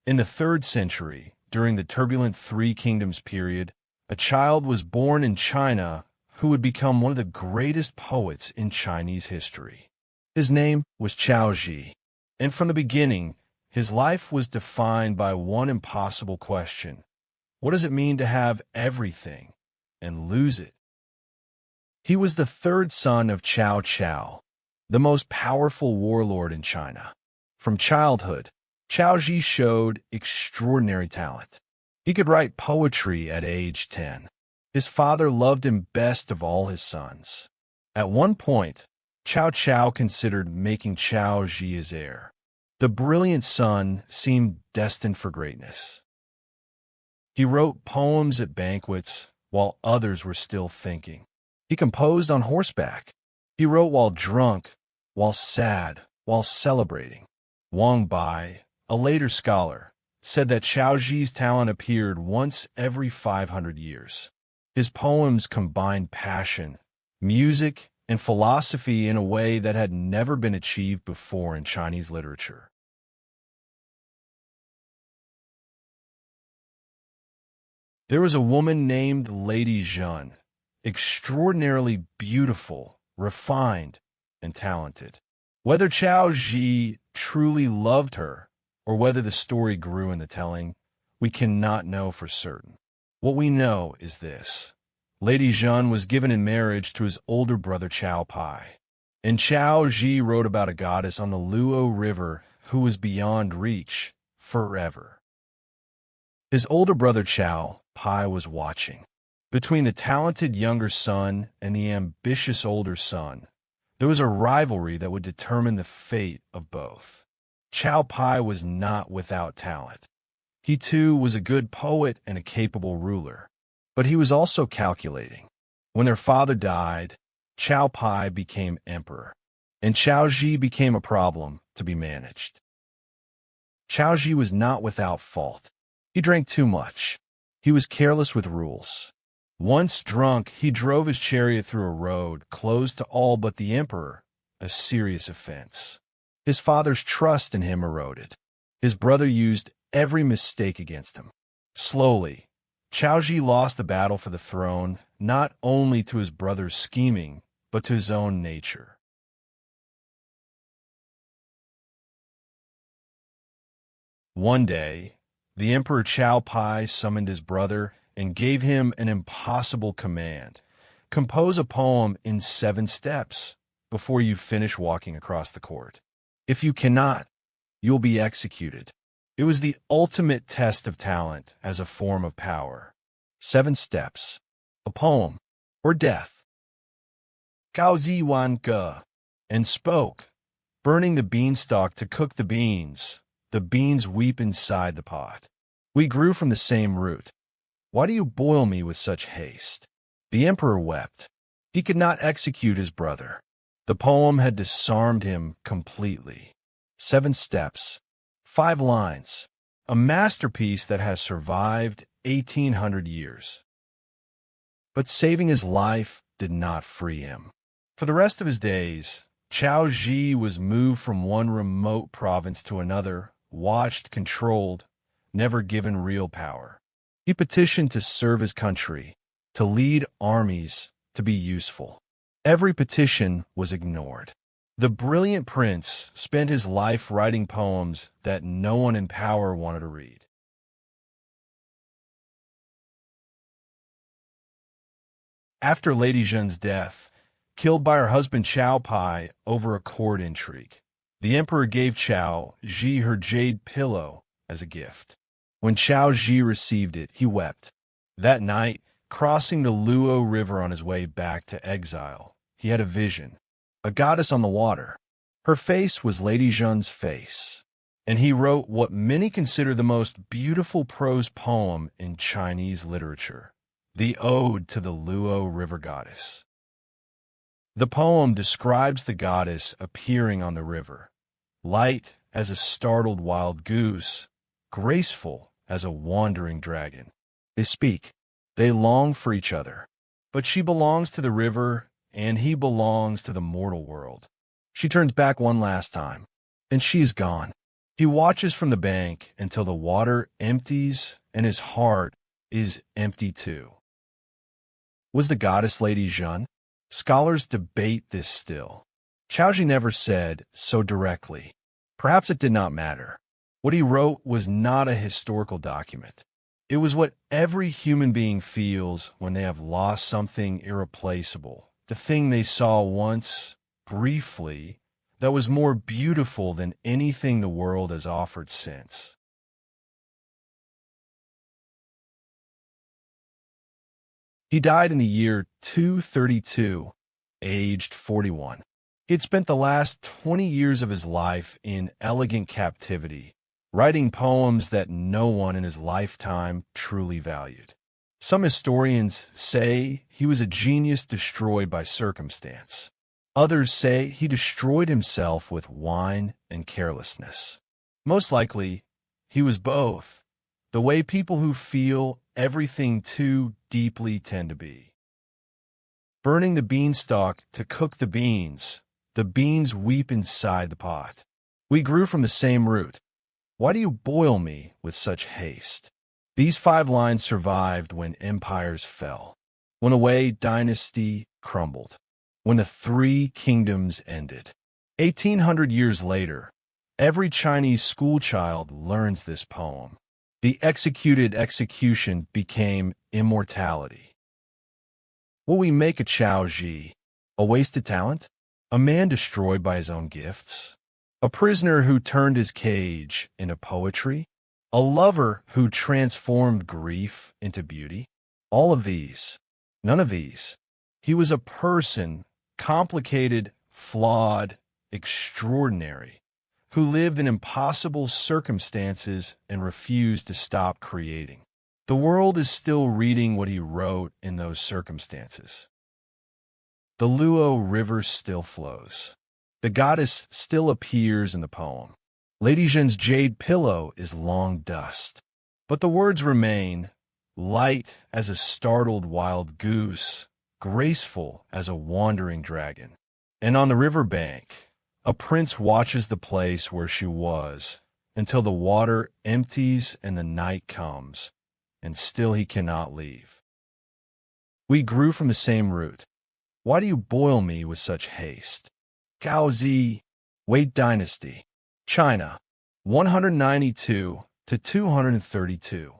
In the 3rd century, during the turbulent Three Kingdoms period, a child was born in China who would become one of the greatest poets in Chinese history. His name was Cao Zhi, and from the beginning, his life was defined by one impossible question: what does it mean to have everything and lose it? He was the 3rd son of Cao Zhi, the most powerful warlord in China. From childhood, Cao Zhi showed extraordinary talent. He could write poetry at age 10. His father loved him best of all his sons. At one point, Cao Zhi considered making Cao Zhi his heir. The brilliant son seemed destined for greatness. He wrote poems at banquets while others were still thinking. He composed on horseback. He wrote while drunk, while sad, while celebrating. Wang Bai, a later scholar, said that Cao Zhi's talent appeared once every 500 years. His poems combined passion, music, and philosophy in a way that had never been achieved before in Chinese literature. There was a woman named Lady Zhen, extraordinarily beautiful, refined, and talented. Whether Cao Zhi truly loved her, or whether the story grew in the telling, we cannot know for certain. What we know is this: Lady Zhen was given in marriage to his older brother Cao Pi, and Cao Zhi wrote about a goddess on the Luo River who was beyond reach forever. His older brother Cao Pi was watching. Between the talented younger son and the ambitious older son, there was a rivalry that would determine the fate of both. Cao Pi was not without talent. He too was a good poet and a capable ruler. But he was also calculating. When their father died, Cao Pi became emperor, and Cao Zhi became a problem to be managed. Cao Zhi was not without fault. He drank too much. He was careless with rules. Once drunk, he drove his chariot through a road closed to all but the emperor, a serious offense. His father's trust in him eroded. His brother used every mistake against him. Slowly, Cao Zhi lost the battle for the throne, not only to his brother's scheming, but to his own nature. One day, the Emperor Cao Pi summoned his brother and gave him an impossible command: compose a poem in 7 steps before you finish walking across the court. If you cannot, you'll be executed. It was the ultimate test of talent as a form of power. 7 steps, a poem, or death. Cao Zhi wan ge, and spoke, burning the beanstalk to cook the beans. The beans weep inside the pot. We grew from the same root. Why do you boil me with such haste? The emperor wept. He could not execute his brother. The poem had disarmed him completely. 7 steps, 5 lines, a masterpiece that has survived 1,800 years. But saving his life did not free him. For the rest of his days, Cao Zhi was moved from one remote province to another, watched, controlled, never given real power. He petitioned to serve his country, to lead armies, to be useful. Every petition was ignored. The brilliant prince spent his life writing poems that no one in power wanted to read. After Lady Zhen's death, killed by her husband Cao Pi over a court intrigue, the emperor gave Cao Zhi her jade pillow as a gift. When Cao Zhi received it, he wept. That night, crossing the Luo River on his way back to exile, he had a vision. A goddess on the water. Her face was Lady Zhen's face, and he wrote what many consider the most beautiful prose poem in Chinese literature, the Ode to the Luo River Goddess. The poem describes the goddess appearing on the river, light as a startled wild goose, graceful as a wandering dragon. They speak. They long for each other. But she belongs to the river, and he belongs to the mortal world. She turns back one last time, and she is gone. He watches from the bank until the water empties and his heart is empty too. Was the goddess Lady Zhen? Scholars debate this still. Cao Zhi never said so directly. Perhaps it did not matter. What he wrote was not a historical document. It was what every human being feels when they have lost something irreplaceable, the thing they saw once, briefly, that was more beautiful than anything the world has offered since. He died in the year 232, aged 41. He had spent the last 20 years of his life in elegant captivity, writing poems that no one in his lifetime truly valued. Some historians say he was a genius destroyed by circumstance. Others say he destroyed himself with wine and carelessness. Most likely, he was both, the way people who feel everything too deeply tend to be. Burning the beanstalk to cook the beans weep inside the pot. We grew from the same root. Why do you boil me with such haste? These 5 lines survived when empires fell, when a Wei dynasty crumbled, when the 3 kingdoms ended. 1800 years later, every Chinese schoolchild learns this poem. The executed execution became immortality. Will we make a Cao Zhi? A wasted talent? A man destroyed by his own gifts? A prisoner who turned his cage into poetry? A lover who transformed grief into beauty? All of these, none of these. He was a person, complicated, flawed, extraordinary, who lived in impossible circumstances and refused to stop creating. The world is still reading what he wrote in those circumstances. The Luo River still flows. The goddess still appears in the poem. Lady Zhen's jade pillow is long dust. But the words remain, light as a startled wild goose, graceful as a wandering dragon. And on the river bank, a prince watches the place where she was until the water empties and the night comes, and still he cannot leave. We grew from the same root. Why do you boil me with such haste? Cao Zhi, Wei Dynasty, China, 192 to 232.